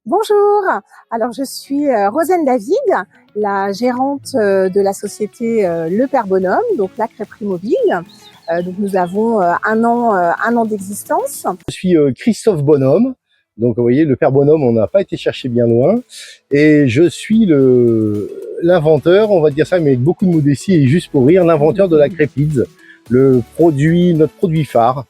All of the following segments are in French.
Bonjour, alors je suis Rosane David, la gérante de la société Le Père Bonhomme, donc la crêperie mobile. Donc nous avons un an d'existence. Je suis Christophe Bonhomme, donc vous voyez, le Père Bonhomme, on n'a pas été chercher bien loin, et je suis l'inventeur, on va dire ça, mais avec beaucoup de modestie et juste pour rire, l'inventeur de la crêpizza, notre produit phare,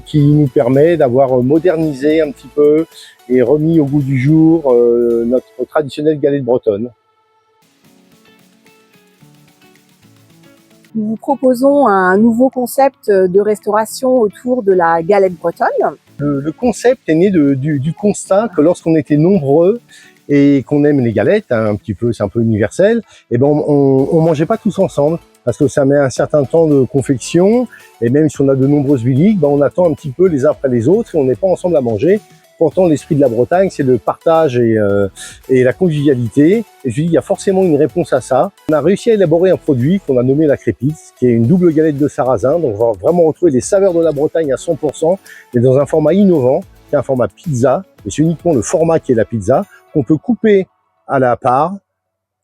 qui nous permet d'avoir modernisé un petit peu et remis au goût du jour notre traditionnelle galette bretonne. Nous vous proposons un nouveau concept de restauration autour de la galette bretonne. Le concept est né du constat que lorsqu'on était nombreux et qu'on aime les galettes, hein, un petit peu, c'est un peu universel, et ben on mangeait pas tous ensemble parce que ça met un certain temps de confection et même si on a de nombreuses biliques, ben on attend un petit peu les uns après les autres et on n'est pas ensemble à manger. Pourtant, l'esprit de la Bretagne, c'est le partage et la convivialité. Et je dis, il y a forcément une réponse à ça. On a réussi à élaborer un produit qu'on a nommé la crêpizza, qui est une double galette de sarrasin. Donc, on va vraiment retrouver les saveurs de la Bretagne à 100%, mais dans un format innovant, qui est un format pizza. Et c'est uniquement le format qui est la pizza, qu'on peut couper à la part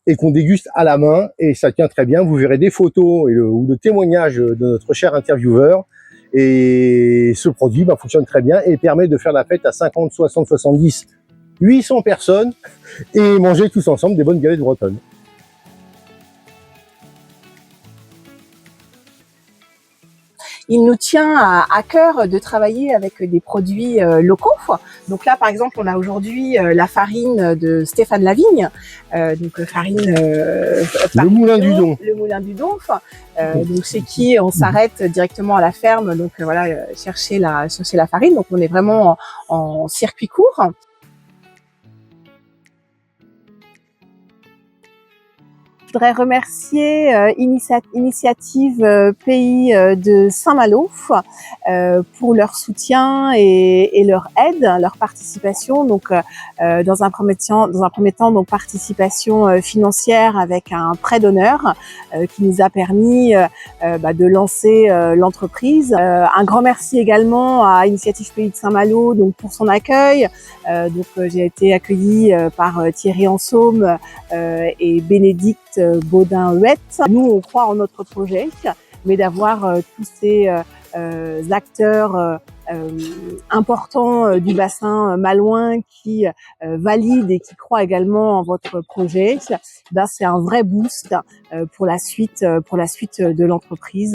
et qu'on déguste à la main. Et ça tient très bien. Vous verrez des photos ou le témoignage de notre cher intervieweur. Et ce produit fonctionne très bien et permet de faire la fête à 50, 60, 70, 800 personnes et manger tous ensemble des bonnes galettes bretonnes. Il nous tient à cœur de travailler avec des produits locaux. Donc là, par exemple, on a aujourd'hui la farine de Stéphane Lavigne, donc farine le Moulin du Don. Le Moulin du Don. Donc chez qui on s'arrête directement à la ferme, donc voilà, chercher la farine. Donc on est vraiment en circuit court. Je voudrais remercier Initiative Pays de Saint-Malo pour leur soutien et leur aide, leur participation. Donc, dans un premier temps, donc participation financière avec un prêt d'honneur qui nous a permis de lancer l'entreprise. Un grand merci également à Initiative Pays de Saint-Malo donc pour son accueil. J'ai été accueillie par Thierry Ansaume et Bénédicte Baudin-Huette. Nous, on croit en notre projet, mais d'avoir tous ces acteurs importants du bassin malouin qui valident et qui croient également en votre projet, c'est un vrai boost pour la suite de l'entreprise.